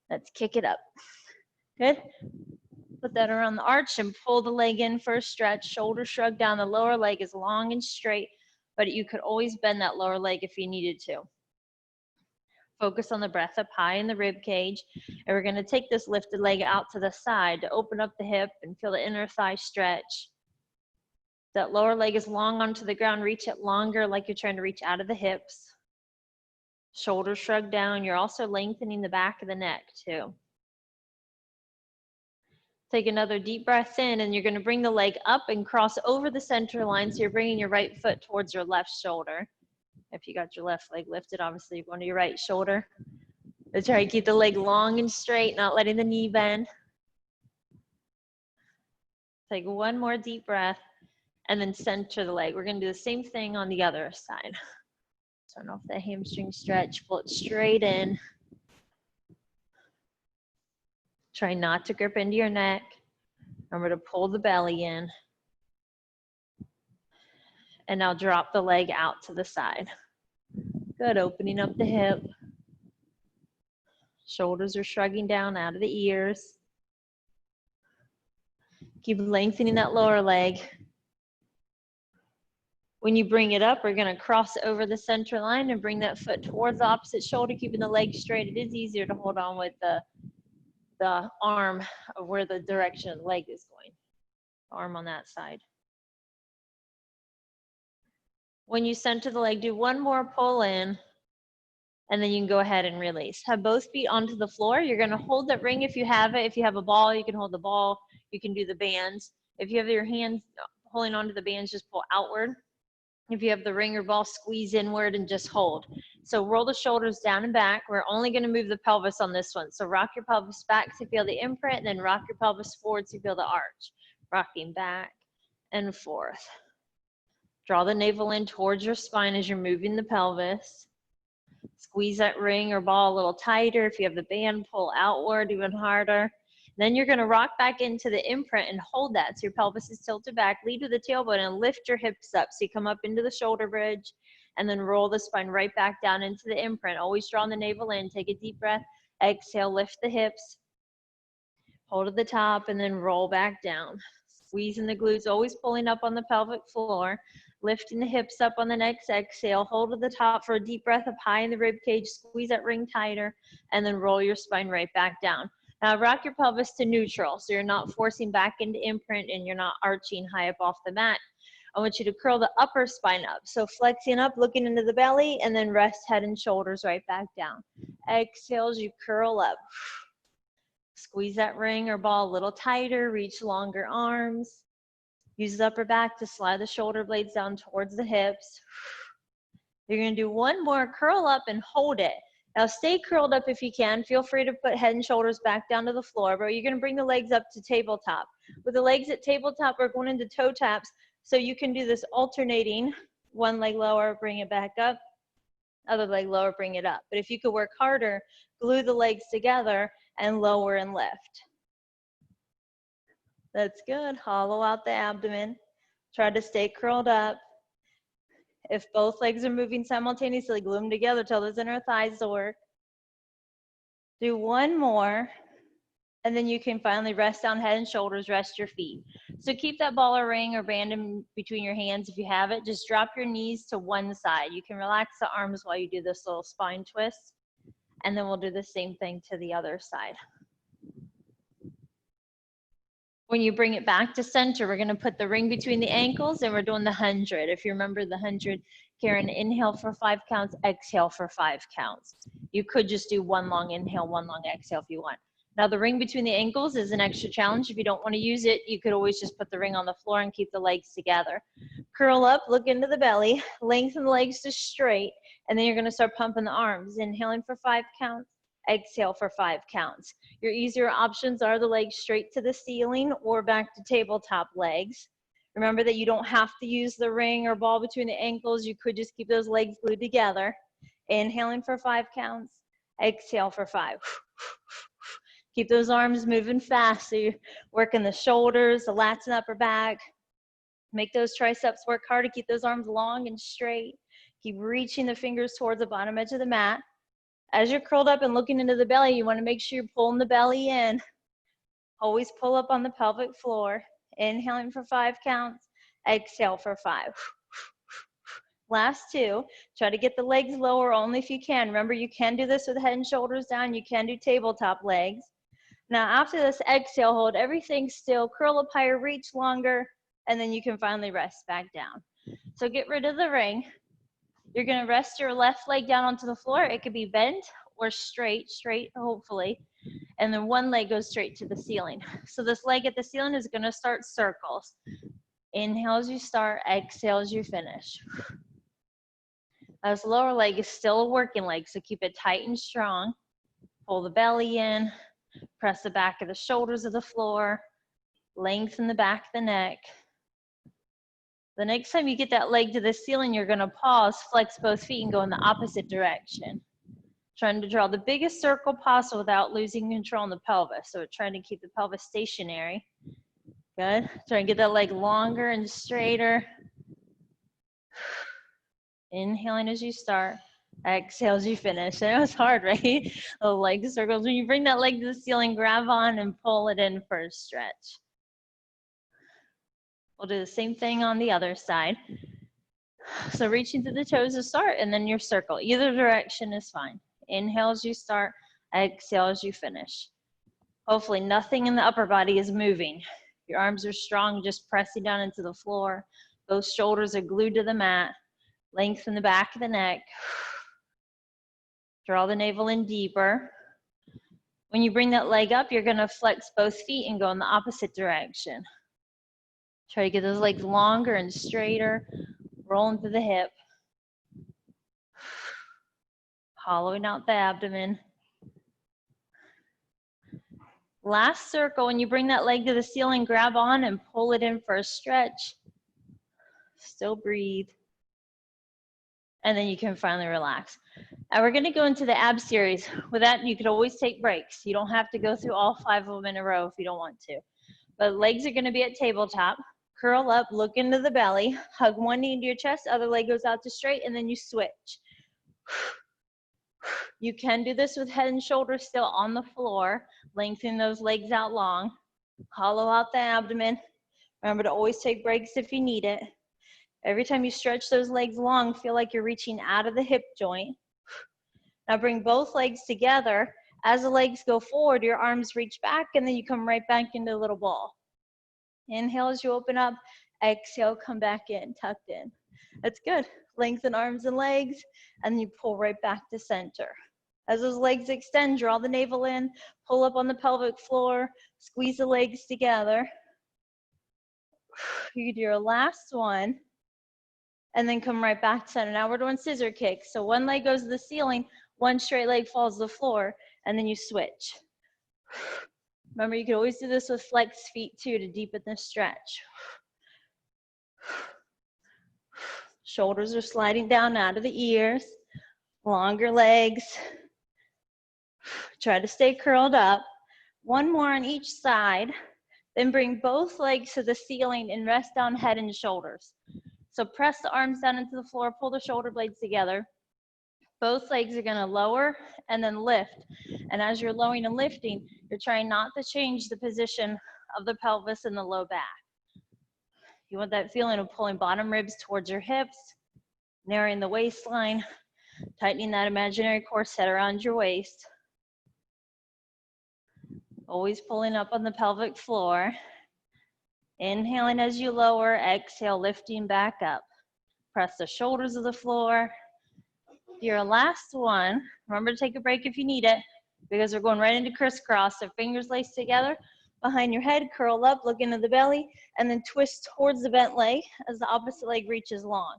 Let's kick it up. Good. Put that around the arch and pull the leg in for a stretch. Shoulder shrug down. The lower leg is long and straight, but you could always bend that lower leg if you needed to. Focus on the breath up high in the rib cage. And we're going to take this lifted leg out to the side to open up the hip and feel the inner thigh stretch. That lower leg is long onto the ground. Reach it longer like you're trying to reach out of the hips. Shoulders shrug down. You're also lengthening the back of the neck too. Take another deep breath in, and you're going to bring the leg up and cross over the center line. So you're bringing your right foot towards your left shoulder. If you got your left leg lifted, obviously you're going to your right shoulder. But try to keep the leg long and straight, not letting the knee bend. Take one more deep breath, and then center the leg. We're going to do the same thing on the other side. Turn off that hamstring stretch, pull it straight in. Try not to grip into your neck. Remember to pull the belly in. And now drop the leg out to the side. Good, opening up the hip. Shoulders are shrugging down out of the ears. Keep lengthening that lower leg. When you bring it up, we're going to cross over the center line and bring that foot towards the opposite shoulder, keeping the leg straight. It is easier to hold on with the arm of where the direction of the leg is going. Arm on that side. When you center the leg, do one more pull in, and then you can go ahead and release. Have both feet onto the floor. You're going to hold that ring if you have it. If you have a ball, you can hold the ball. You can do the bands. If you have your hands holding onto the bands, just pull outward. If you have the ring or ball, squeeze inward and just hold. So roll the shoulders down and back. We're only going to move the pelvis on this one. So rock your pelvis back so you feel the imprint, and then rock your pelvis forward so you feel the arch. Rocking back and forth. Draw the navel in towards your spine as you're moving the pelvis. Squeeze that ring or ball a little tighter. If you have the band, pull outward even harder. Then you're going to rock back into the imprint and hold that so your pelvis is tilted back. Lead with the tailbone and lift your hips up. So you come up into the shoulder bridge and then roll the spine right back down into the imprint. Always drawing the navel in. Take a deep breath. Exhale, lift the hips. Hold at the top and then roll back down. Squeezing the glutes, always pulling up on the pelvic floor. Lifting the hips up on the next exhale. Hold at the top for a deep breath up high in the rib cage. Squeeze that ring tighter and then roll your spine right back down. Now rock your pelvis to neutral, so you're not forcing back into imprint and you're not arching high up off the mat. I want you to curl the upper spine up. So flexing up, looking into the belly, and then rest head and shoulders right back down. Exhale as you curl up. Squeeze that ring or ball a little tighter, reach longer arms. Use the upper back to slide the shoulder blades down towards the hips. You're going to do one more, curl up and hold it. Now stay curled up if you can. Feel free to put head and shoulders back down to the floor, but you're going to bring the legs up to tabletop. With the legs at tabletop, we're going into toe taps, so you can do this alternating. One leg lower, bring it back up. Other leg lower, bring it up. But if you could work harder, glue the legs together and lower and lift. That's good. Hollow out the abdomen. Try to stay curled up. If both legs are moving simultaneously, glue them together till those inner thighs work. Do one more, and then you can finally rest down head and shoulders, rest your feet. So keep that ball or ring or band in between your hands if you have it. Just drop your knees to one side. You can relax the arms while you do this little spine twist, and then we'll do the same thing to the other side. When you bring it back to center, we're going to put the ring between the ankles, and we're doing the 100. If you remember the 100, Karen, inhale for 5 counts, exhale for 5 counts. You could just do one long inhale, one long exhale if you want. Now the ring between the ankles is an extra challenge. If you don't want to use it, you could always just put the ring on the floor and keep the legs together. Curl up, look into the belly, lengthen the legs to straight, and then you're going to start pumping the arms. Inhaling for 5 counts. Exhale for 5 counts. Your easier options are the legs straight to the ceiling or back to tabletop legs. Remember that you don't have to use the ring or ball between the ankles. You could just keep those legs glued together. Inhaling for 5 counts. Exhale for 5. Keep those arms moving fast. So you're working the shoulders, the lats and upper back. Make those triceps work hard to keep those arms long and straight. Keep reaching the fingers towards the bottom edge of the mat. As you're curled up and looking into the belly, you want to make sure you're pulling the belly in. Always pull up on the pelvic floor. Inhaling for 5 counts. Exhale for 5. Last 2. Try to get the legs lower only if you can. Remember, you can do this with head and shoulders down. You can do tabletop legs. Now, after this exhale, hold everything still. Curl up higher, reach longer, and then you can finally rest back down. So get rid of the ring. You're going to rest your left leg down onto the floor. It could be bent or straight, hopefully. And then one leg goes straight to the ceiling. So this leg at the ceiling is going to start circles. Inhale as you start, exhale as you finish. This lower leg is still a working leg, so keep it tight and strong. Pull the belly in, press the back of the shoulders of the floor, lengthen the back of the neck. The next time you get that leg to the ceiling, you're going to pause, flex both feet, and go in the opposite direction. Trying to draw the biggest circle possible without losing control in the pelvis. So we're trying to keep the pelvis stationary. Good. Try and get that leg longer and straighter. Inhaling as you start. Exhale as you finish. I know it's hard, right? The leg circles. When you bring that leg to the ceiling, grab on and pull it in for a stretch. We'll do the same thing on the other side. So reaching through the toes to start, and then your circle. Either direction is fine. Inhale as you start, exhale as you finish. Hopefully nothing in the upper body is moving. Your arms are strong, just pressing down into the floor. Both shoulders are glued to the mat. Lengthen the back of the neck. Draw the navel in deeper. When you bring that leg up, you're going to flex both feet and go in the opposite direction. Try to get those legs longer and straighter, rolling through the hip. Hollowing out the abdomen. Last circle, when you bring that leg to the ceiling, grab on and pull it in for a stretch. Still breathe. And then you can finally relax. And we're going to go into the ab series. With that, you could always take breaks. You don't have to go through all 5 of them in a row if you don't want to. But legs are going to be at tabletop. Curl up, look into the belly, hug one knee into your chest, other leg goes out to straight, and then you switch. You can do this with head and shoulders still on the floor. Lengthen those legs out long. Hollow out the abdomen. Remember to always take breaks if you need it. Every time you stretch those legs long, feel like you're reaching out of the hip joint. Now bring both legs together. As the legs go forward, your arms reach back, and then you come right back into a little ball. Inhale as you open up. Exhale, come back in, tucked in. That's good. Lengthen arms and legs, and you pull right back to center. As those legs extend, draw the navel in, pull up on the pelvic floor, squeeze the legs together. You do your last one, and then come right back to center. Now we're doing scissor kicks. So one leg goes to the ceiling, one straight leg falls to the floor, and then you switch. Remember, you can always do this with flex feet too to deepen the stretch. Shoulders are sliding down out of the ears. Longer legs. Try to stay curled up. One more on each side. Then bring both legs to the ceiling and rest down head and shoulders. So press the arms down into the floor, pull the shoulder blades together. Both legs are going to lower and then lift. And as you're lowering and lifting, you're trying not to change the position of the pelvis and the low back. You want that feeling of pulling bottom ribs towards your hips, narrowing the waistline, tightening that imaginary corset around your waist. Always pulling up on the pelvic floor. Inhaling as you lower, exhale, lifting back up. Press the shoulders of the floor. Your last one, remember to take a break if you need it, because we're going right into crisscross. So fingers laced together, behind your head, curl up, look into the belly, and then twist towards the bent leg as the opposite leg reaches long.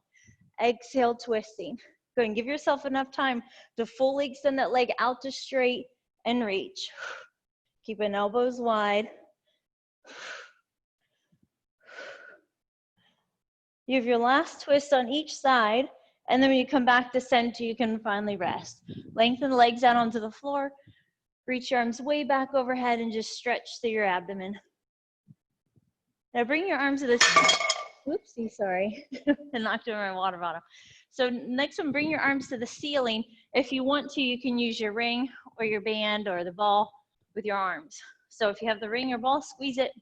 Exhale, twisting. Go ahead and give yourself enough time to fully extend that leg out to straight and reach. Keeping elbows wide. You have your last twist on each side, and then when you come back to center, you can finally rest. Lengthen the legs out onto the floor. Reach your arms way back overhead and just stretch through your abdomen. Now bring your arms to the, whoopsie, sorry. I knocked over my water bottle. So next one, bring your arms to the ceiling. If you want to, you can use your ring or your band or the ball with your arms. So if you have the ring or ball, squeeze it,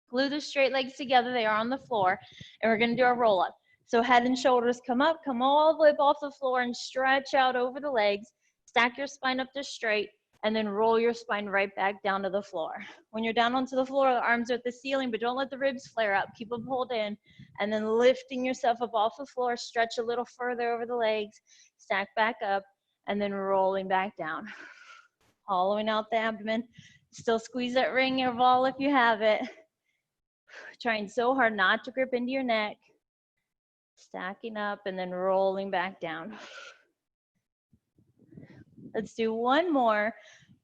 glue the straight legs together, they are on the floor, and we're gonna do our roll up. So head and shoulders come up, come all the way up off the floor and stretch out over the legs, stack your spine up to straight, and then roll your spine right back down to the floor. When you're down onto the floor, the arms are at the ceiling, but don't let the ribs flare up. Keep them pulled in, and then lifting yourself up off the floor, stretch a little further over the legs, stack back up, and then rolling back down. Hollowing out the abdomen. Still squeeze that ring or ball if you have it. Trying so hard not to grip into your neck. Stacking up and then rolling back down. Let's do one more.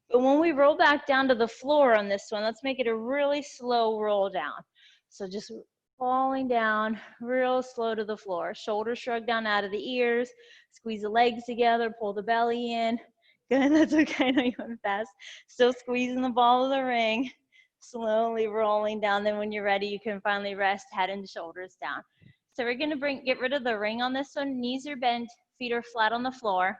But when we roll back down to the floor on this one, let's make it a really slow roll down. So just falling down real slow to the floor. Shoulders shrug down out of the ears. Squeeze the legs together, pull the belly in. Good, that's okay, I know you went fast. Still squeezing the ball of the ring. Slowly rolling down. Then when you're ready, you can finally rest, head and shoulders down. So we're gonna get rid of the ring on this one. Knees are bent, feet are flat on the floor.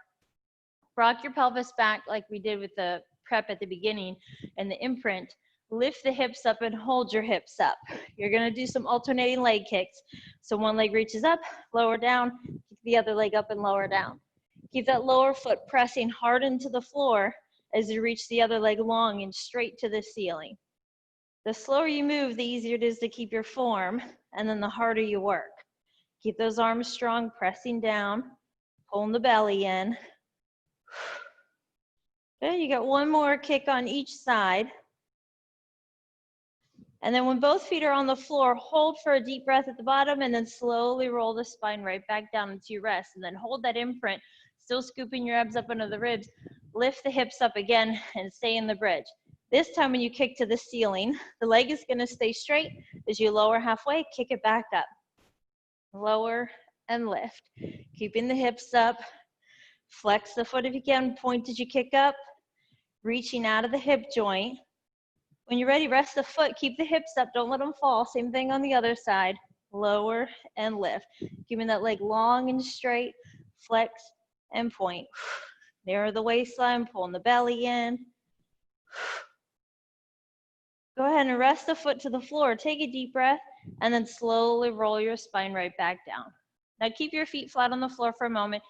Rock your pelvis back like we did with the prep at the beginning and the imprint. Lift the hips up and hold your hips up. You're gonna do some alternating leg kicks. So one leg reaches up, lower down, kick the other leg up and lower down. Keep that lower foot pressing hard into the floor as you reach the other leg long and straight to the ceiling. The slower you move, the easier it is to keep your form, and then the harder you work. Keep those arms strong, pressing down, pulling the belly in. Okay, you got one more kick on each side. And then when both feet are on the floor, hold for a deep breath at the bottom and then slowly roll the spine right back down into your rest. And then hold that imprint, still scooping your abs up under the ribs. Lift the hips up again and stay in the bridge. This time when you kick to the ceiling, the leg is gonna stay straight. As you lower halfway, kick it back up. Lower and lift. Keeping the hips up. Flex the foot if you can, point as you kick up. Reaching out of the hip joint. When you're ready, rest the foot, keep the hips up, don't let them fall. Same thing on the other side. Lower and lift. Keeping that leg long and straight, flex and point. Narrow the waistline, pulling the belly in. Go ahead and rest the foot to the floor. Take a deep breath and then slowly roll your spine right back down. Now keep your feet flat on the floor for a moment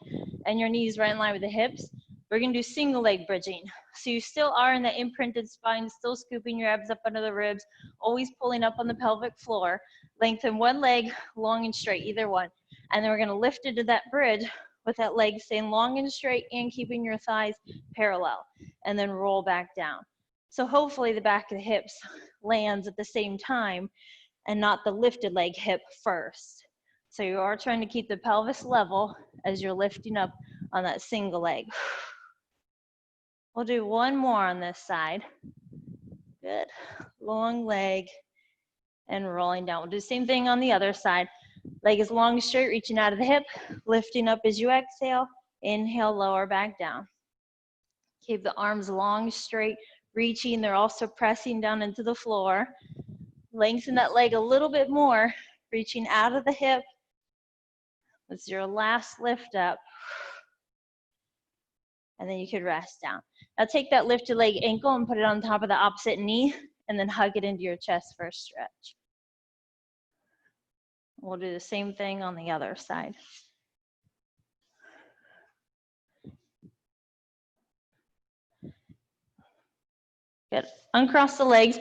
and your knees right in line with the hips. We're gonna do single leg bridging. So you still are in the imprinted spine, still scooping your abs up under the ribs, always pulling up on the pelvic floor. Lengthen one leg, long and straight, either one. And then we're gonna lift into that bridge with that leg staying long and straight and keeping your thighs parallel. And then roll back down. So hopefully the back of the hips lands at the same time and not the lifted leg hip first. So you are trying to keep the pelvis level as you're lifting up on that single leg. We'll do one more on this side. Good. Long leg and rolling down. We'll do the same thing on the other side. Leg is long and straight, reaching out of the hip, lifting up as you exhale. Inhale, lower back down. Keep the arms long, straight, reaching. They're also pressing down into the floor. Lengthen that leg a little bit more, reaching out of the hip. This is your last lift up. And then you could rest down. Now take that lifted leg ankle and put it on top of the opposite knee and then hug it into your chest for a stretch. We'll do the same thing on the other side. Good. Uncross the legs.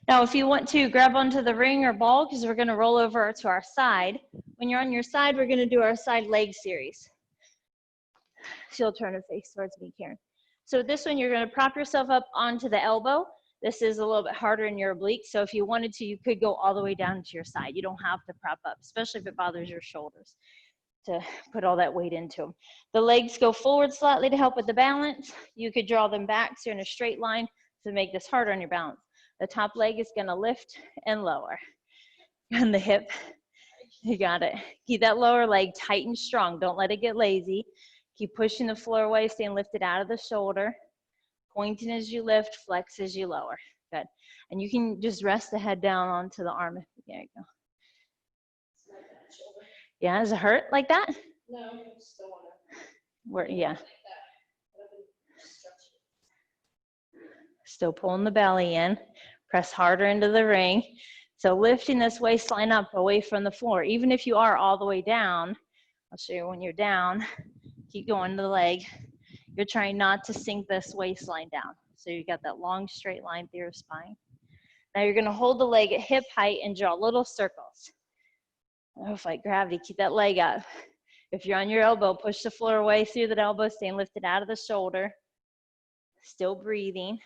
Now if you want to grab onto the ring or ball, because we're going to roll over to our side. When you're on your side, we're going to do our side leg series. So you'll turn and face towards me, Karen. So this one, you're going to prop yourself up onto the elbow. This is a little bit harder in your obliques, so if you wanted to, you could go all the way down to your side. You don't have to prop up, especially if it bothers your shoulders, to put all that weight into them. The legs go forward slightly to help with the balance. You could draw them back so you're in a straight line to make this harder on your balance. The top leg is going to lift and lower. And the hip, you got it. Keep that lower leg tight and strong. Don't let it get lazy. Keep pushing the floor away, staying lifted out of the shoulder. Pointing as you lift, flex as you lower. Good. And you can just rest the head down onto the arm. There you go. Yeah, does it hurt like that? No, I still want Yeah. to like that. But I've been stretching. Still pulling the belly in. Press harder into the ring. So lifting this waistline up away from the floor. Even if you are all the way down, I'll show you when you're down. Keep going to the leg. You're trying not to sink this waistline down. So you got that long straight line through your spine. Now you're going to hold the leg at hip height and draw little circles. Oh, fight gravity. Keep that leg up. If you're on your elbow, push the floor away through that elbow, staying lifted out of the shoulder. Still breathing.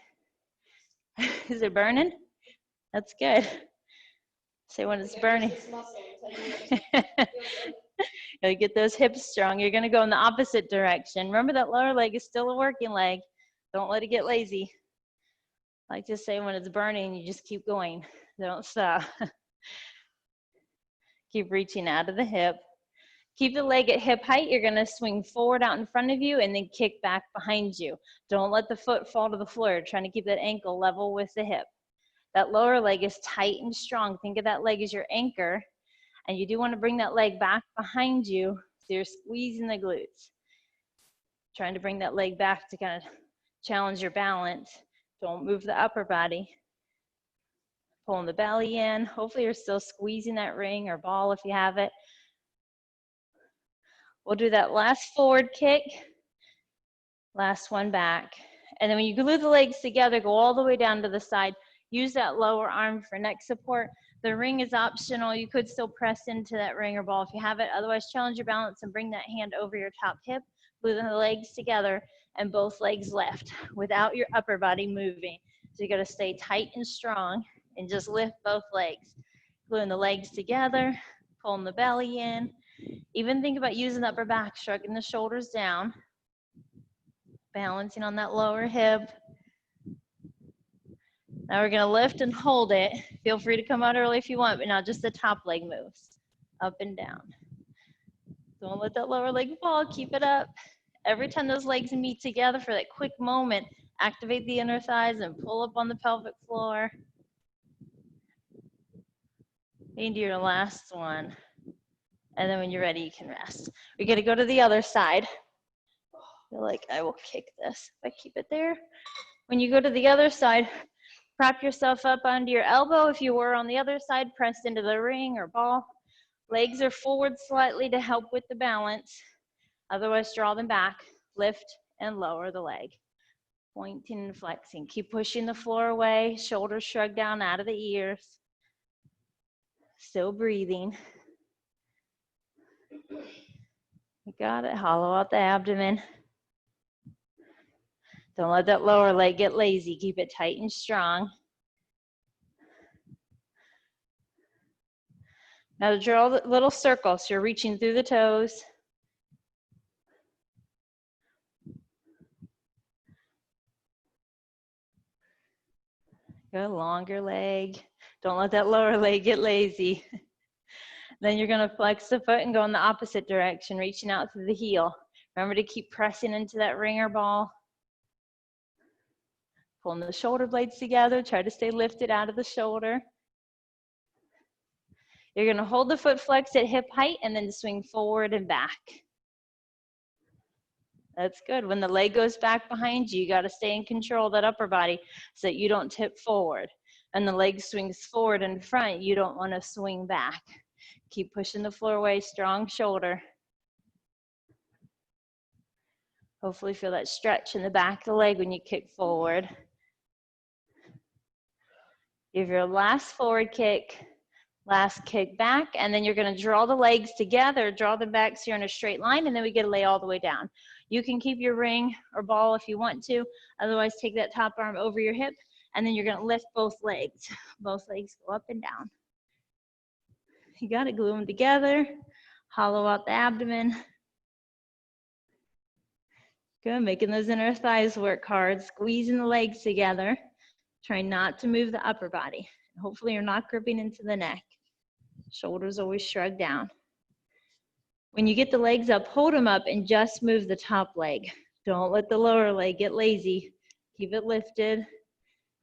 Is it burning? That's good. Say when it's burning. You get those hips strong. You're going to go in the opposite direction. Remember that lower leg is still a working leg. Don't let it get lazy. I like to say when it's burning, you just keep going. Don't stop. Keep reaching out of the hip. Keep the leg at hip height. You're going to swing forward out in front of you and then kick back behind you. Don't let the foot fall to the floor. You're trying to keep that ankle level with the hip. That lower leg is tight and strong. Think of that leg as your anchor. And you do want to bring that leg back behind you. So you're squeezing the glutes. Trying to bring that leg back to kind of challenge your balance. Don't move the upper body. Pulling the belly in. Hopefully you're still squeezing that ring or ball if you have it. We'll do that last forward kick. Last one back. And then when you glue the legs together, go all the way down to the side. Use that lower arm for neck support. The ring is optional. You could still press into that ring or ball if you have it. Otherwise, challenge your balance and bring that hand over your top hip. Glue the legs together and both legs left without your upper body moving. So you got to stay tight and strong and just lift both legs. Gluing the legs together, pulling the belly in. Even think about using the upper back, shrugging the shoulders down, balancing on that lower hip. Now we're going to lift and hold it. Feel free to come out early if you want, but now just the top leg moves up and down. Don't let that lower leg fall. Keep it up. Every time those legs meet together for that quick moment, activate the inner thighs and pull up on the pelvic floor. Into your last one. And then when you're ready, you can rest. We're going to go to the other side. I feel like I will kick this if I keep it there. When you go to the other side, prop yourself up onto your elbow. If you were on the other side, press into the ring or ball. Legs are forward slightly to help with the balance. Otherwise, draw them back. Lift and lower the leg. Pointing and flexing. Keep pushing the floor away. Shoulders shrug down out of the ears. Still breathing. You got it. Hollow out the abdomen. Don't let that lower leg get lazy. Keep it tight and strong. Now draw the little circles. So you're reaching through the toes. Good, longer leg. Don't let that lower leg get lazy. Then you're going to flex the foot and go in the opposite direction, reaching out through the heel. Remember to keep pressing into that ringer ball. Pulling the shoulder blades together. Try to stay lifted out of the shoulder. You're going to hold the foot flexed at hip height and then swing forward and back. That's good. When the leg goes back behind you, you got to stay in control of that upper body so that you don't tip forward. And the leg swings forward in front, you don't want to swing back. Keep pushing the floor away, strong shoulder. Hopefully feel that stretch in the back of the leg when you kick forward. Give your last forward kick, last kick back, and then you're going to draw the legs together, draw them back so you're in a straight line, and then we get to lay all the way down. You can keep your ring or ball if you want to. Otherwise, take that top arm over your hip, and then you're going to lift both legs. Both legs go up and down. You got to glue them together. Hollow out the abdomen. Good, making those inner thighs work hard. Squeezing the legs together. Try not to move the upper body. Hopefully you're not gripping into the neck. Shoulders always shrug down. When you get the legs up, hold them up and just move the top leg. Don't let the lower leg get lazy. Keep it lifted.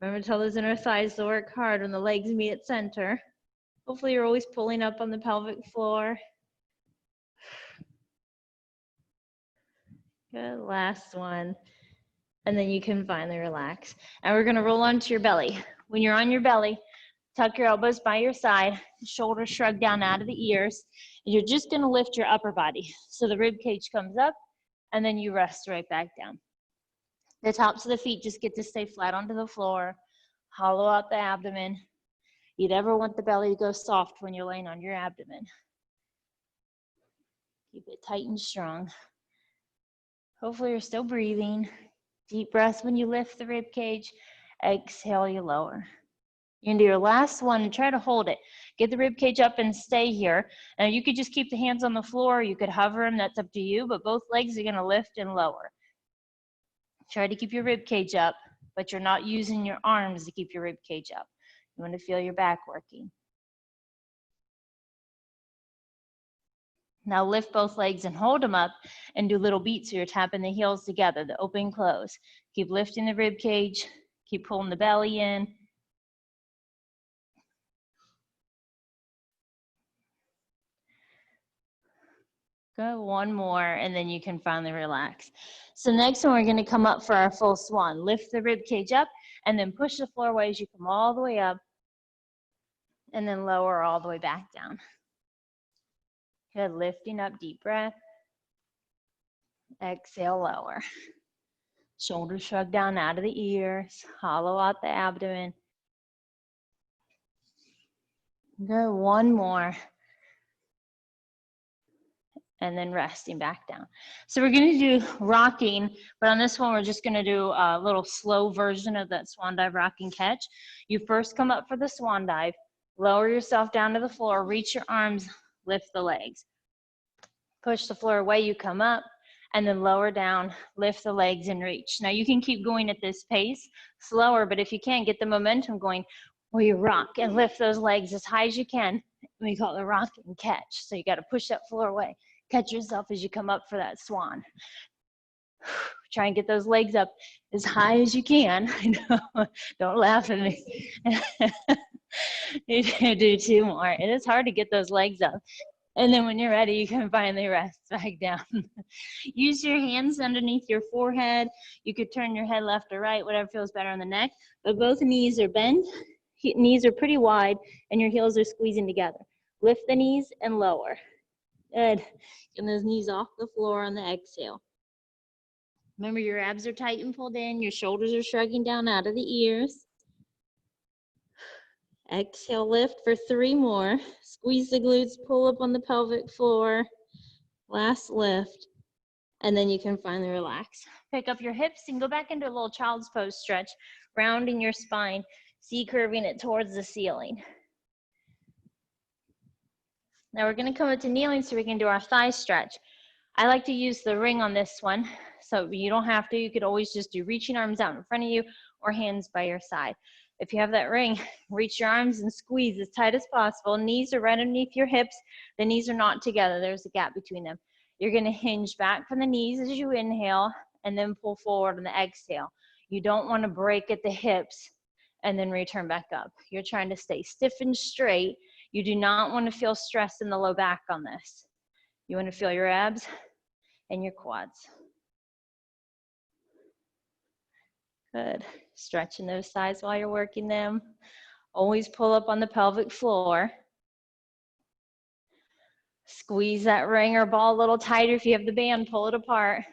Remember to tell those inner thighs to work hard when the legs meet at center. Hopefully you're always pulling up on the pelvic floor. Good, last one. And then you can finally relax. And we're gonna roll onto your belly. When you're on your belly, tuck your elbows by your side, shoulders shrug down out of the ears. And you're just gonna lift your upper body. So the rib cage comes up and then you rest right back down. The tops of the feet just get to stay flat onto the floor. Hollow out the abdomen. You never want the belly to go soft when you're laying on your abdomen. Keep it tight and strong. Hopefully you're still breathing. Deep breath when you lift the rib cage. Exhale, you lower. You're gonna do your last one and try to hold it. Get the rib cage up and stay here. Now you could just keep the hands on the floor, you could hover them, that's up to you, but both legs are gonna lift and lower. Try to keep your rib cage up, but you're not using your arms to keep your rib cage up. You wanna feel your back working. Now lift both legs and hold them up and do little beats so you're tapping the heels together, the open, close. Keep lifting the rib cage, keep pulling the belly in. Good, one more, and then you can finally relax. So next one, we're gonna come up for our full swan. Lift the rib cage up and then push the floor away as you come all the way up and then lower all the way back down. Good, lifting up, deep breath. Exhale, lower. Shoulders shrug down out of the ears, hollow out the abdomen. Good, one more. And then resting back down. So we're gonna do rocking, but on this one, we're just gonna do a little slow version of that swan dive rock and catch. You first come up for the swan dive, lower yourself down to the floor, reach your arms, lift the legs. Push the floor away, you come up, and then lower down, lift the legs and reach. Now you can keep going at this pace, slower, but if you can't get the momentum going, where you rock and lift those legs as high as you can. We call it the rock and catch. So you gotta push that floor away. Catch yourself as you come up for that swan. Try and get those legs up as high as you can. Don't laugh at me. You do two more. It is hard to get those legs up. And then when you're ready, you can finally rest back down. Use your hands underneath your forehead. You could turn your head left or right, whatever feels better on the neck. But both knees are bent. Knees are pretty wide, and your heels are squeezing together. Lift the knees and lower. Good. Get those knees off the floor on the exhale. Remember, your abs are tight and pulled in. Your shoulders are shrugging down out of the ears. Exhale, lift for 3 more. Squeeze the glutes, pull up on the pelvic floor. Last lift. And then you can finally relax. Pick up your hips and go back into a little child's pose stretch, rounding your spine, C-curving it towards the ceiling. Now we're gonna come into kneeling so we can do our thigh stretch. I like to use the ring on this one, so you don't have to. You could always just do reaching arms out in front of you or hands by your side. If you have that ring, reach your arms and squeeze as tight as possible. Knees are right underneath your hips. The knees are not together. There's a gap between them. You're gonna hinge back from the knees as you inhale and then pull forward on the exhale. You don't wanna break at the hips and then return back up. You're trying to stay stiff and straight. You do not wanna feel stress in the low back on this. You wanna feel your abs and your quads. Good. Stretching those thighs while you're working them. Always pull up on the pelvic floor. Squeeze that ring or ball a little tighter. If you have the band, pull it apart.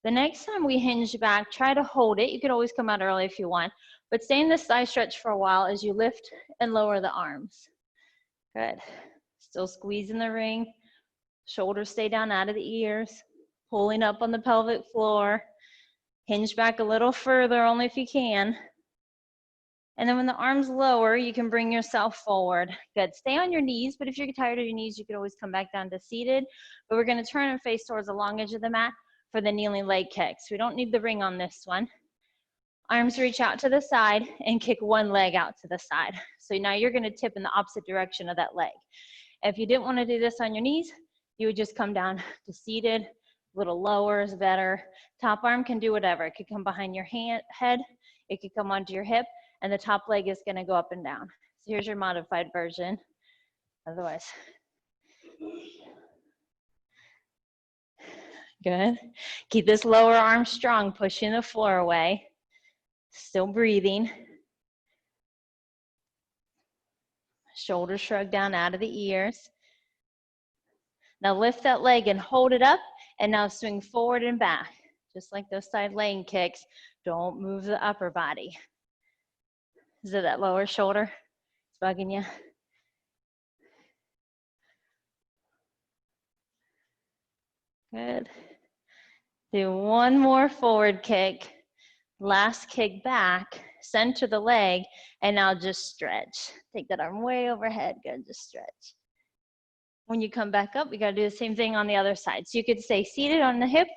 The next time we hinge back, try to hold it. You could always come out early if you want, but stay in this thigh stretch for a while as you lift and lower the arms. Good. Still squeezing the ring. Shoulders stay down out of the ears. Pulling up on the pelvic floor. Hinge back a little further, only if you can. And then when the arms lower, you can bring yourself forward. Good. Stay on your knees, but if you're tired of your knees, you could always come back down to seated. But we're going to turn and face towards the long edge of the mat for the kneeling leg kicks. We don't need the ring on this one. Arms reach out to the side and kick one leg out to the side. So now you're going to tip in the opposite direction of that leg. If you didn't want to do this on your knees, you would just come down to seated. A little lower is better. Top arm can do whatever. It could come behind your head. It could come onto your hip. And the top leg is going to go up and down. So here's your modified version. Otherwise, Good. Keep this lower arm strong, pushing the floor away. Still breathing. Shoulders shrug down out of the ears. Now lift that leg and hold it up, and now swing forward and back. Just like those side leg kicks, don't move the upper body. Is it that lower shoulder? It's bugging you? Good. Do one more forward kick. Last kick back, center the leg, and now just stretch. Take that arm way overhead. Good, just stretch. When you come back up, we gotta do the same thing on the other side. So you could stay seated on the hip,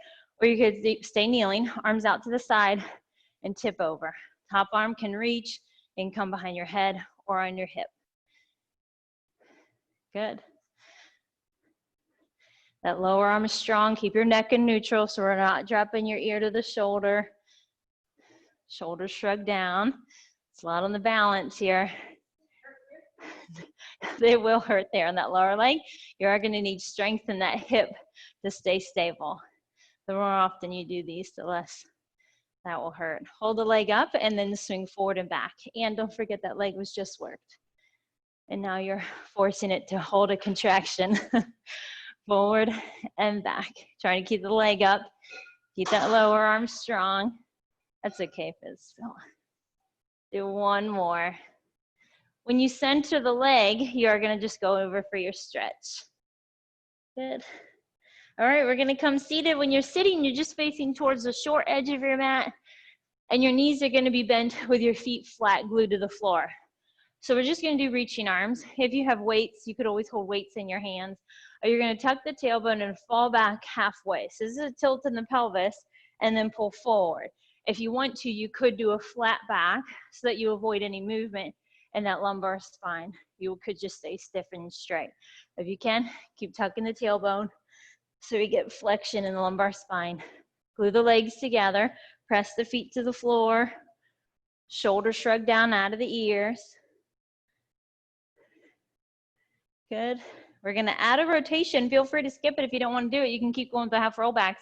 or you could stay kneeling, arms out to the side, and tip over. Top arm can reach and come behind your head or on your hip. Good. That lower arm is strong. Keep your neck in neutral so we're not dropping your ear to the shoulder. Shoulders shrug down. It's a lot on the balance here. They will hurt there on that lower leg. You are going to need strength in that hip to stay stable. The more often you do these, the less that will hurt. Hold the leg up and then swing forward and back. And don't forget that leg was just worked. And now you're forcing it to hold a contraction. Forward and back. Trying to keep the leg up. Keep that lower arm strong. That's okay, Fizz. Do one more. When you center the leg, you are going to just go over for your stretch. Good. All right, we're going to come seated. When you're sitting, you're just facing towards the short edge of your mat, and your knees are going to be bent with your feet flat, glued to the floor. So we're just going to do reaching arms. If you have weights, you could always hold weights in your hands. Or you're going to tuck the tailbone and fall back halfway. So this is a tilt in the pelvis, and then pull forward. If you want to, you could do a flat back so that you avoid any movement in that lumbar spine. You could just stay stiff and straight. If you can, keep tucking the tailbone so we get flexion in the lumbar spine. Glue the legs together, press the feet to the floor, shoulders shrug down out of the ears. Good. We're going to add a rotation. Feel free to skip it if you don't want to do it. You can keep going with the half rollbacks.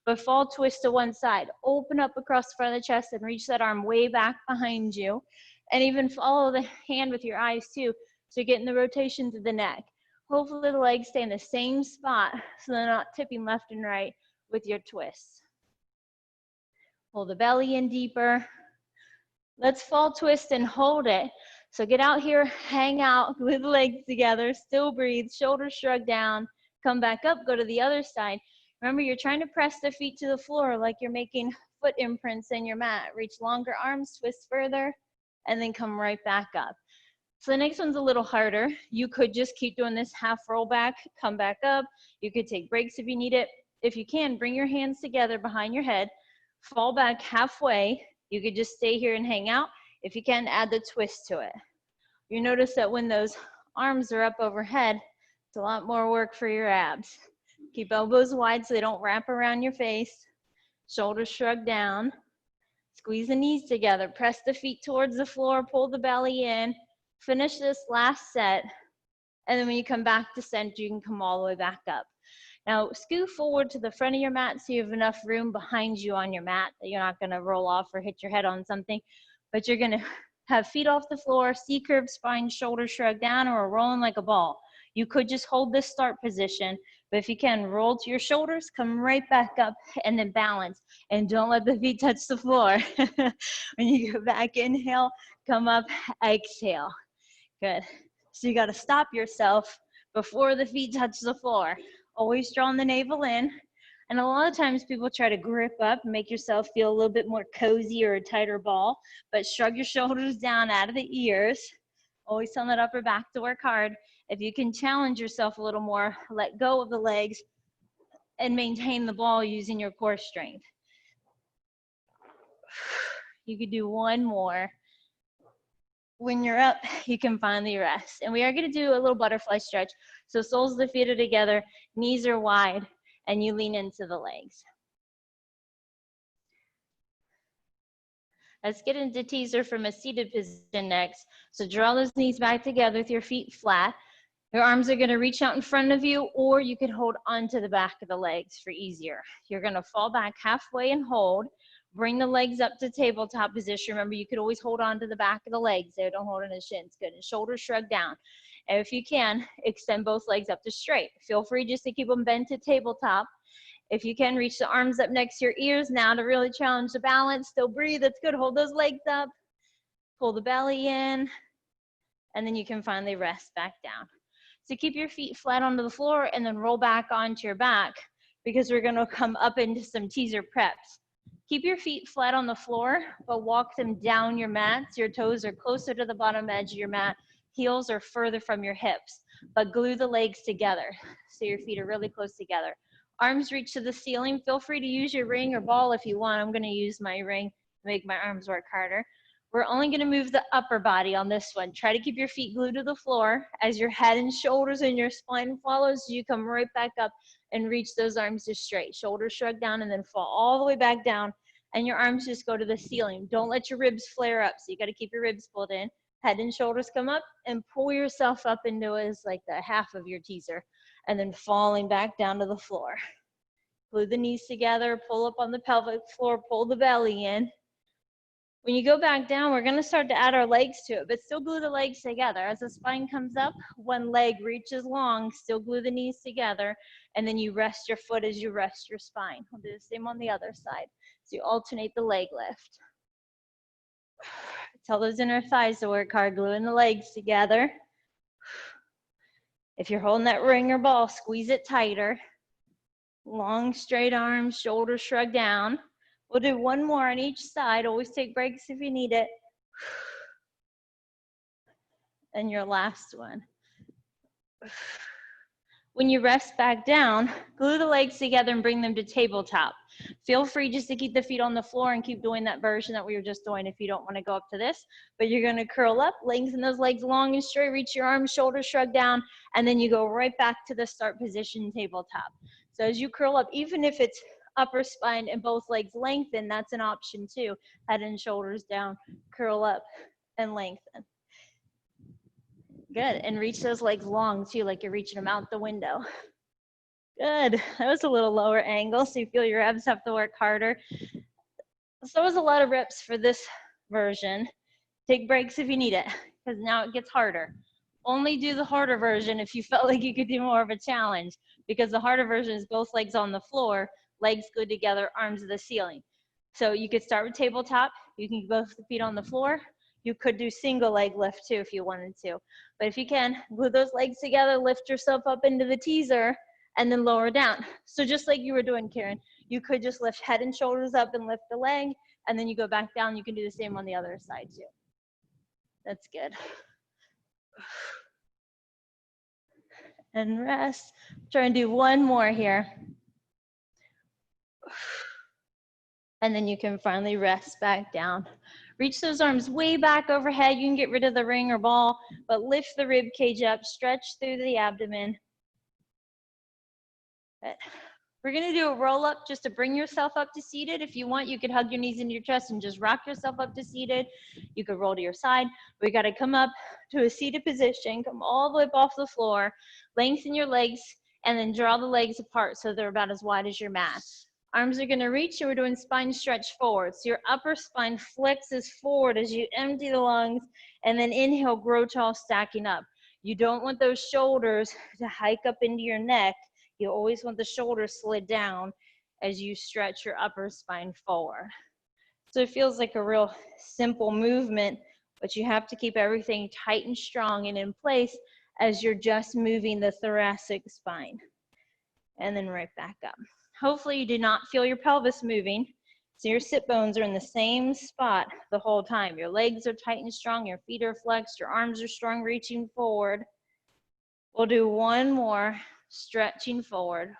But fall twist to one side. Open up across the front of the chest and reach that arm way back behind you. And even follow the hand with your eyes too. So you're getting the rotation to the neck. Hopefully the legs stay in the same spot so they're not tipping left and right with your twists. Pull the belly in deeper. Let's fall twist and hold it. So get out here, hang out, glue the legs together, still breathe, shoulders shrug down, come back up, go to the other side. Remember, you're trying to press the feet to the floor like you're making foot imprints in your mat. Reach longer arms, twist further, and then come right back up. So the next one's a little harder. You could just keep doing this half roll back, come back up. You could take breaks if you need it. If you can, bring your hands together behind your head, fall back halfway. You could just stay here and hang out. If you can, add the twist to it. You notice that when those arms are up overhead, it's a lot more work for your abs. Keep elbows wide so they don't wrap around your face. Shoulders shrug down. Squeeze the knees together. Press the feet towards the floor. Pull the belly in. Finish this last set. And then when you come back to center, you can come all the way back up. Now, scoot forward to the front of your mat so you have enough room behind you on your mat that you're not going to roll off or hit your head on something. But you're going to have feet off the floor, C-curved spine, shoulders shrug down, or rolling like a ball. You could just hold this start position, but if you can, roll to your shoulders, come right back up, and then balance. And don't let the feet touch the floor. When you go back, inhale, come up, exhale. Good. So you got to stop yourself before the feet touch the floor. Always drawing the navel in. And a lot of times people try to grip up and make yourself feel a little bit more cozy or a tighter ball, but shrug your shoulders down out of the ears. Always tell that upper back to work hard. If you can challenge yourself a little more, let go of the legs and maintain the ball using your core strength. You could do one more. When you're up, you can finally rest. And we are going to do a little butterfly stretch. So soles of the feet are together, knees are wide, and you lean into the legs. Let's get into teaser from a seated position next. So draw those knees back together with your feet flat. Your arms are gonna reach out in front of you, or you can hold onto the back of the legs for easier. You're gonna fall back halfway and hold. Bring the legs up to tabletop position. Remember, you could always hold on to the back of the legs there. Don't hold on the shins. Good. And shoulders shrug down. And if you can, extend both legs up to straight. Feel free just to keep them bent to tabletop. If you can, reach the arms up next to your ears now to really challenge the balance. Still breathe. That's good. Hold those legs up. Pull the belly in. And then you can finally rest back down. So keep your feet flat onto the floor and then roll back onto your back, because we're going to come up into some teaser preps. Keep your feet flat on the floor, but walk them down your mats. Your toes are closer to the bottom edge of your mat. Heels are further from your hips, but glue the legs together so your feet are really close together. Arms reach to the ceiling. Feel free to use your ring or ball if you want. I'm going to use my ring to make my arms work harder. We're only going to move the upper body on this one. Try to keep your feet glued to the floor as your head and shoulders and your spine follows. You come right back up and reach those arms just straight. Shoulders shrug down and then fall all the way back down. And your arms just go to the ceiling. Don't let your ribs flare up. So you got to keep your ribs pulled in. Head and shoulders come up and pull yourself up into as like the half of your teaser. And then falling back down to the floor. Glue the knees together. Pull up on the pelvic floor. Pull the belly in. When you go back down, we're going to start to add our legs to it, but still glue the legs together. As the spine comes up, one leg reaches long, still glue the knees together, and then you rest your foot as you rest your spine. We'll do the same on the other side. So you alternate the leg lift. Tell those inner thighs to work hard, gluing the legs together. If you're holding that ring or ball, squeeze it tighter. Long, straight arms, shoulders shrug down. We'll do one more on each side. Always take breaks if you need it. And your last one. When you rest back down, glue the legs together and bring them to tabletop. Feel free just to keep the feet on the floor and keep doing that version that we were just doing if you don't want to go up to this. But you're going to curl up, lengthen those legs long and straight, reach your arms, shoulders shrug down, and then you go right back to the start position tabletop. So as you curl up, even if it's upper spine and both legs lengthen, that's an option too. Head and shoulders down, curl up and lengthen. Good, and reach those legs long too, like you're reaching them out the window. Good, that was a little lower angle, so you feel your abs have to work harder. So that was a lot of reps for this version. Take breaks if you need it, because now it gets harder. Only do the harder version if you felt like you could do more of a challenge, because the harder version is both legs on the floor, legs glued together, arms to the ceiling. So you could start with tabletop. You can both the feet on the floor. You could do single leg lift too if you wanted to. But if you can, glue those legs together, lift yourself up into the teaser, and then lower down. So just like you were doing, Karen, you could just lift head and shoulders up and lift the leg, and then you go back down. You can do the same on the other side too. That's good. And rest. Try and do one more here. And then you can finally rest back down. Reach those arms way back overhead. You can get rid of the ring or ball, but lift the rib cage up, stretch through the abdomen. Good. We're gonna do a roll up just to bring yourself up to seated. If you want, you could hug your knees into your chest and just rock yourself up to seated. You could roll to your side. We gotta come up to a seated position, come all the way up off the floor, lengthen your legs, and then draw the legs apart so they're about as wide as your mat. Arms are gonna reach, and we're doing spine stretch forward. So your upper spine flexes forward as you empty the lungs, and then inhale, grow tall, stacking up. You don't want those shoulders to hike up into your neck. You always want the shoulders slid down as you stretch your upper spine forward. So it feels like a real simple movement, but you have to keep everything tight and strong and in place as you're just moving the thoracic spine. And then right back up. Hopefully you do not feel your pelvis moving. So your sit bones are in the same spot the whole time. Your legs are tight and strong, your feet are flexed, your arms are strong, reaching forward. We'll do one more, stretching forward.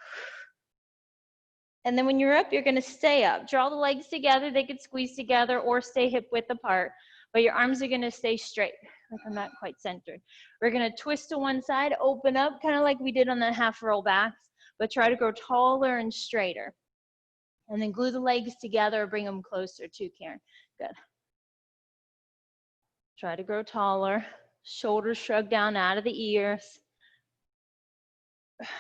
And then when you're up, you're gonna stay up. Draw the legs together. They could squeeze together or stay hip width apart, but your arms are gonna stay straight. Like I'm not quite centered. We're gonna twist to one side, open up, kind of like we did on the half roll backs, but try to grow taller and straighter. And then glue the legs together, bring them closer too, Karen. Good. Try to grow taller. Shoulders shrug down out of the ears.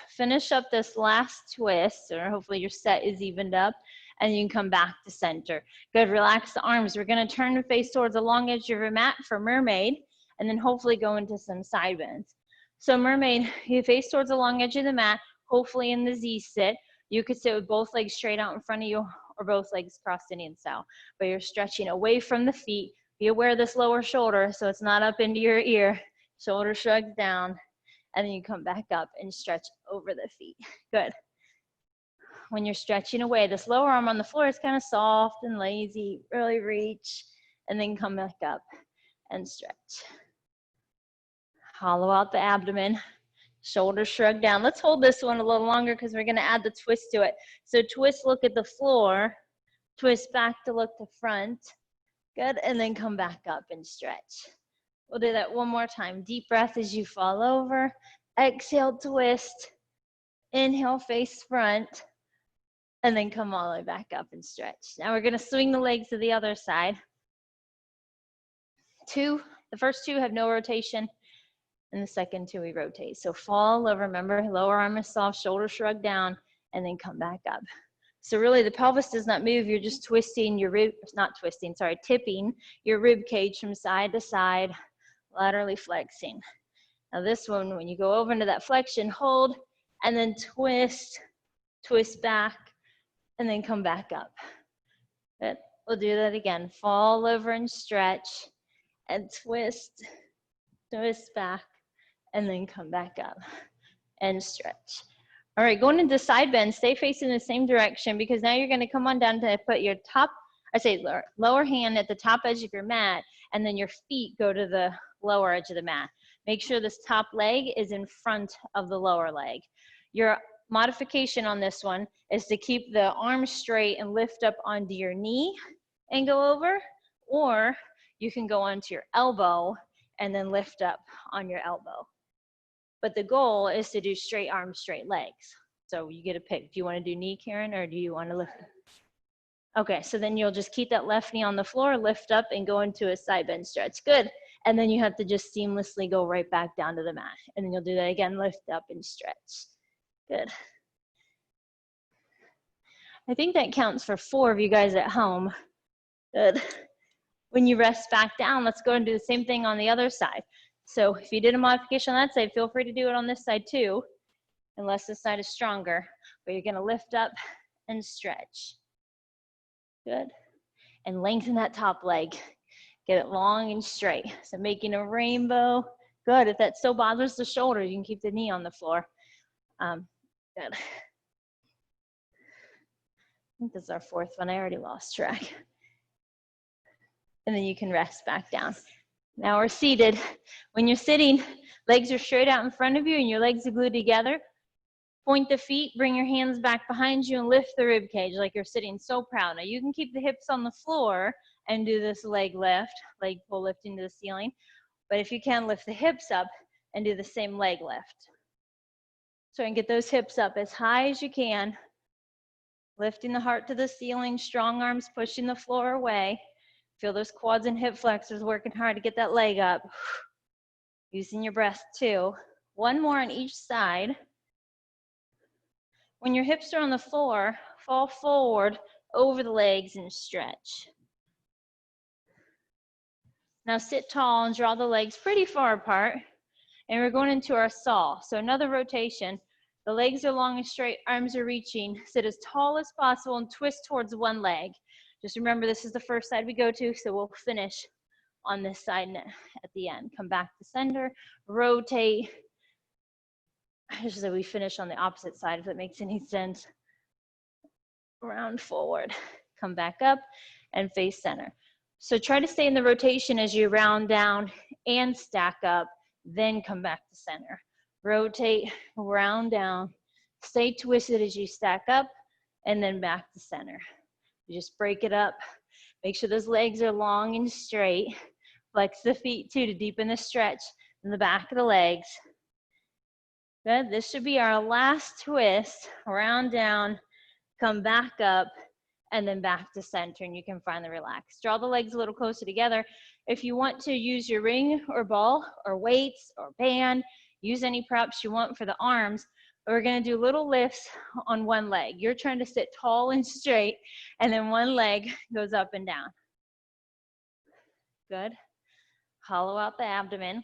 finish up this last twist, or hopefully your set is evened up, and you can come back to center. Good, relax the arms. We're gonna turn the face towards the long edge of your mat for mermaid, and then hopefully go into some side bends. So mermaid, you face towards the long edge of the mat, hopefully in the Z sit. You could sit with both legs straight out in front of you, or both legs crossed Indian style, but you're stretching away from the feet. Be aware of this lower shoulder so it's not up into your ear. Shoulder shrugs down, and then you come back up and stretch over the feet. Good. When you're stretching away, this lower arm on the floor is kind of soft and lazy. Really reach, and then come back up and stretch. Hollow out the abdomen. Shoulders shrug down. Let's hold this one a little longer because we're going to add the twist to it. So twist, look at the floor. Twist back to look to front. Good, and then come back up and stretch. We'll do that one more time. Deep breath as you fall over. Exhale, twist. Inhale, face front. And then come all the way back up and stretch. Now we're going to swing the legs to the other side. The first two have no rotation, and the second two we rotate. So fall over, remember, lower arm is soft, shoulder shrug down, and then come back up. So really the pelvis does not move, you're just twisting your rib, tipping your rib cage from side to side, laterally flexing. Now this one, when you go over into that flexion, hold, and then twist, twist back, and then come back up. Good. We'll do that again. Fall over and stretch, and twist, twist back, and then come back up and stretch. All right, going into side bend, stay facing the same direction because now you're gonna come on down to put your lower hand at the top edge of your mat, and then your feet go to the lower edge of the mat. Make sure this top leg is in front of the lower leg. Your modification on this one is to keep the arms straight and lift up onto your knee and go over, or you can go onto your elbow and then lift up on your elbow. But the goal is to do straight arms, straight legs. So you get a pick. Do you want to do knee, Karen, or do you want to lift? Okay, so then you'll just keep that left knee on the floor, lift up, and go into a side bend stretch. Good. And then you have to just seamlessly go right back down to the mat. And then you'll do that again, lift up and stretch. Good. I think that counts for 4 of you guys at home. Good. When you rest back down, let's go and do the same thing on the other side. So if you did a modification on that side, feel free to do it on this side too, unless this side is stronger. But you're gonna lift up and stretch. Good. And lengthen that top leg. Get it long and straight. So making a rainbow. Good. If that still bothers the shoulder, you can keep the knee on the floor. Good. I think this is our 4th one. I already lost track. And then you can rest back down. Now we're seated. When you're sitting, legs are straight out in front of you and your legs are glued together. Point the feet, bring your hands back behind you and lift the rib cage like you're sitting so proud. Now you can keep the hips on the floor and do this leg lift, leg pull lift into the ceiling. But if you can, lift the hips up and do the same leg lift. So you can get those hips up as high as you can. Lifting the heart to the ceiling, strong arms pushing the floor away. Feel those quads and hip flexors working hard to get that leg up. Using your breath too. One more on each side. When your hips are on the floor, fall forward over the legs and stretch. Now sit tall and draw the legs pretty far apart. And we're going into our saw. So another rotation. The legs are long and straight, arms are reaching. Sit as tall as possible and twist towards one leg. Just remember, this is the first side we go to, so we'll finish on this side at the end. Come back to center, rotate. Just so we finish on the opposite side, if that makes any sense. Round forward, come back up and face center. So try to stay in the rotation as you round down and stack up, then come back to center. Rotate, round down, stay twisted as you stack up, and then back to center. You just break it up. Make sure those legs are long and straight. Flex the feet too to deepen the stretch in the back of the legs. Good. This should be our last twist. Round down, come back up, and then back to center, and you can finally relax. Draw the legs a little closer together. If you want to use your ring or ball or weights or band, use any props you want for the arms. We're gonna do little lifts on one leg. You're trying to sit tall and straight, and then one leg goes up and down. Good. Hollow out the abdomen.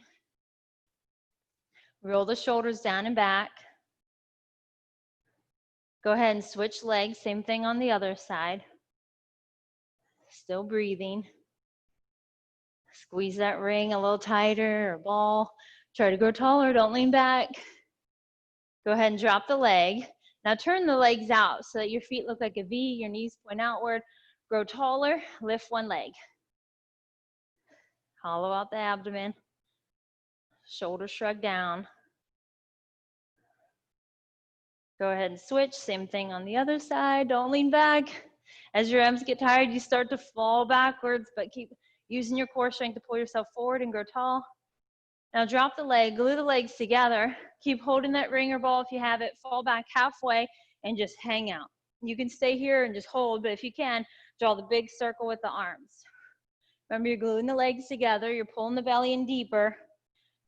Roll the shoulders down and back. Go ahead and switch legs, same thing on the other side. Still breathing. Squeeze that ring a little tighter or ball. Try to grow taller, don't lean back. Go ahead and drop the leg. Now turn the legs out so that your feet look like a V, your knees point outward. Grow taller, lift one leg. Hollow out the abdomen. Shoulders shrug down. Go ahead and switch, same thing on the other side. Don't lean back. As your abs get tired, you start to fall backwards, but keep using your core strength to pull yourself forward and grow tall. Now drop the leg, glue the legs together. Keep holding that ring or ball if you have it. Fall back halfway and just hang out. You can stay here and just hold, but if you can, draw the big circle with the arms. Remember, you're gluing the legs together. You're pulling the belly in deeper.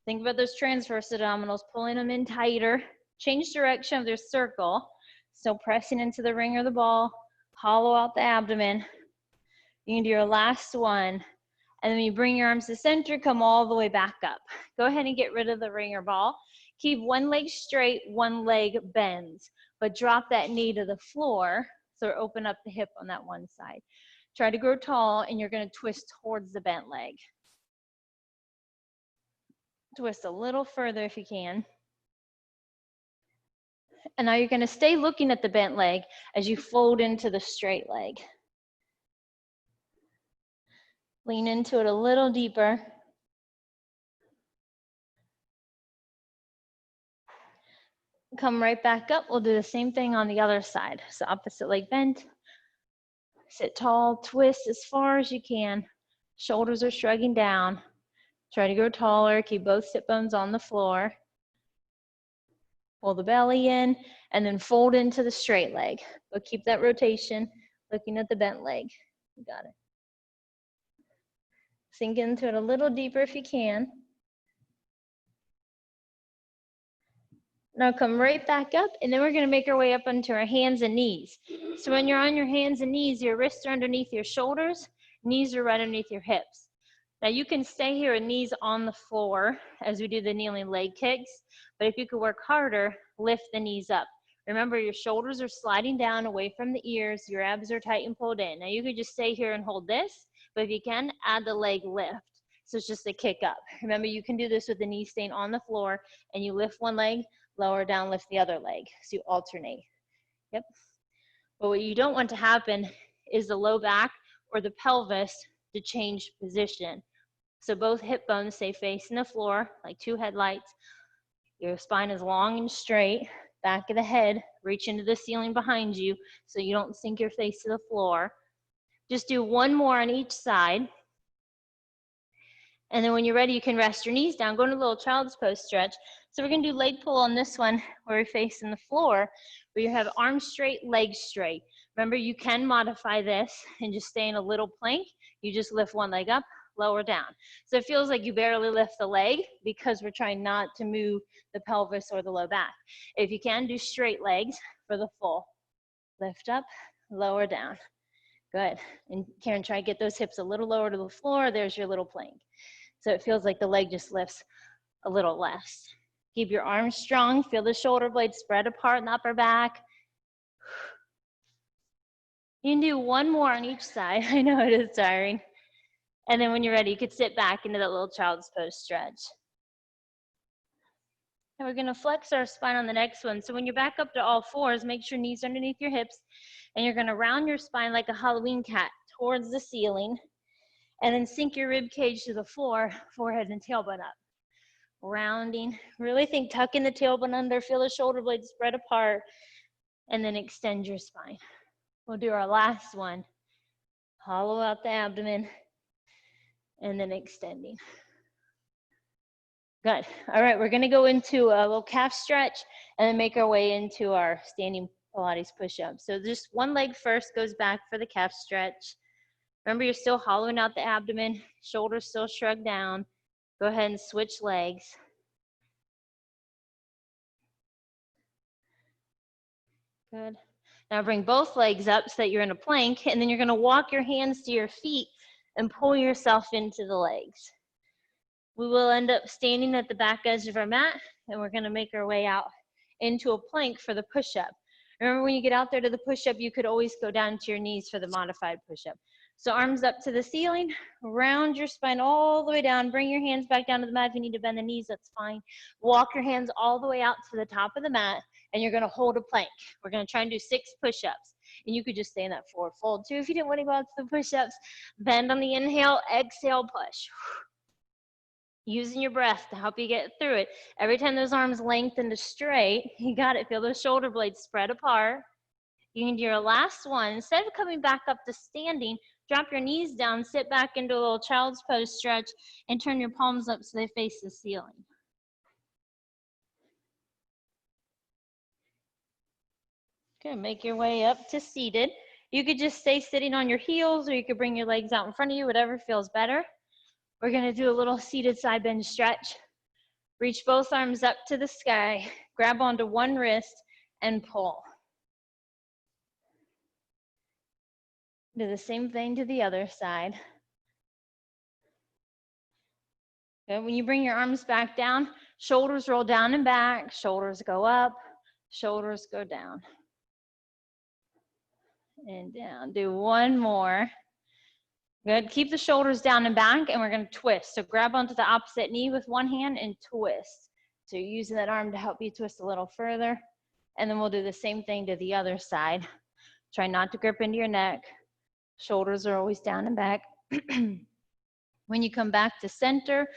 Think about those transverse abdominals, pulling them in tighter. Change direction of their circle. Still pressing into the ring or the ball. Hollow out the abdomen. You can do your last one. And then you bring your arms to center, come all the way back up. Go ahead and get rid of the ring or ball. Keep one leg straight, one leg bends, but drop that knee to the floor. So open up the hip on that one side. Try to grow tall, and you're gonna twist towards the bent leg. Twist a little further if you can. And now you're gonna stay looking at the bent leg as you fold into the straight leg. Lean into it a little deeper. Come right back up. We'll do the same thing on the other side. So opposite leg bent. Sit tall, twist as far as you can. Shoulders are shrugging down. Try to grow taller. Keep both sit bones on the floor. Pull the belly in and then fold into the straight leg. But keep that rotation, looking at the bent leg. You got it. Sink into it a little deeper if you can. Now come right back up, and then we're gonna make our way up onto our hands and knees. So when you're on your hands and knees, your wrists are underneath your shoulders, knees are right underneath your hips. Now you can stay here with knees on the floor as we do the kneeling leg kicks, but if you could work harder, lift the knees up. Remember, your shoulders are sliding down away from the ears, your abs are tight and pulled in. Now you could just stay here and hold this, but if you can, add the leg lift. So it's just a kick up. Remember, you can do this with the knee staying on the floor, and you lift one leg, lower down, lift the other leg. So you alternate. Yep. But what you don't want to happen is the low back or the pelvis to change position. So both hip bones stay facing the floor like two headlights. Your spine is long and straight. Back of the head, reach into the ceiling behind you so you don't sink your face to the floor. Just do one more on each side. And then when you're ready, you can rest your knees down. Go into a little child's pose stretch. So we're gonna do leg pull on this one where we're facing the floor, where you have arms straight, legs straight. Remember, you can modify this and just stay in a little plank. You just lift one leg up, lower down. So it feels like you barely lift the leg because we're trying not to move the pelvis or the low back. If you can, do straight legs for the full. Lift up, lower down. Good. And Karen, try to get those hips a little lower to the floor. There's your little plank. So it feels like the leg just lifts a little less. Keep your arms strong. Feel the shoulder blades spread apart in the upper back. You can do one more on each side. I know it is tiring. And then when you're ready, you could sit back into that little child's pose stretch. And we're gonna flex our spine on the next one. So when you're back up to all fours, make sure knees underneath your hips, and you're gonna round your spine like a Halloween cat towards the ceiling, and then sink your rib cage to the floor, forehead and tailbone up. Rounding, really think tucking the tailbone under, feel the shoulder blades spread apart, and then extend your spine. We'll do our last one. Hollow out the abdomen, and then extending. Good. All right, we're gonna go into a little calf stretch and then make our way into our standing Pilates push-up. So just one leg first goes back for the calf stretch. Remember, you're still hollowing out the abdomen, shoulders still shrugged down. Go ahead and switch legs. Good. Now bring both legs up so that you're in a plank, and then you're gonna walk your hands to your feet and pull yourself into the legs. We will end up standing at the back edge of our mat, and we're gonna make our way out into a plank for the push-up. Remember, when you get out there to the push-up, you could always go down to your knees for the modified push-up. So arms up to the ceiling, round your spine all the way down, bring your hands back down to the mat. If you need to bend the knees, that's fine. Walk your hands all the way out to the top of the mat, and you're gonna hold a plank. We're gonna try and do 6 push-ups. And you could just stay in that forward fold too if you didn't want to go out to the push-ups. Bend on the inhale, exhale, push. Using your breath to help you get through it. Every time those arms lengthen to straight, you got it. Feel those shoulder blades spread apart. You can do your last one. Instead of coming back up to standing, drop your knees down, sit back into a little child's pose stretch, and turn your palms up so they face the ceiling. Good, make your way up to seated. You could just stay sitting on your heels, or you could bring your legs out in front of you, whatever feels better. We're gonna do a little seated side bend stretch. Reach both arms up to the sky, grab onto one wrist, and pull. Do the same thing to the other side. Good. When you bring your arms back down, shoulders roll down and back, shoulders go up, shoulders go down. And down. Do one more. Good. Keep the shoulders down and back, and we're going to twist. So grab onto the opposite knee with one hand and twist. So you're using that arm to help you twist a little further. And then we'll do the same thing to the other side. Try not to grip into your neck. Shoulders are always down and back. When you come back to center,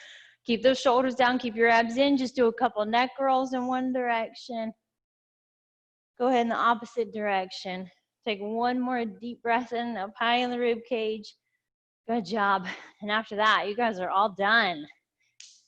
keep those shoulders down, keep your abs in. Just do a couple neck rolls in one direction. Go ahead in the opposite direction. Take one more deep breath in, up high in the rib cage. Good job. And after that, you guys are all done.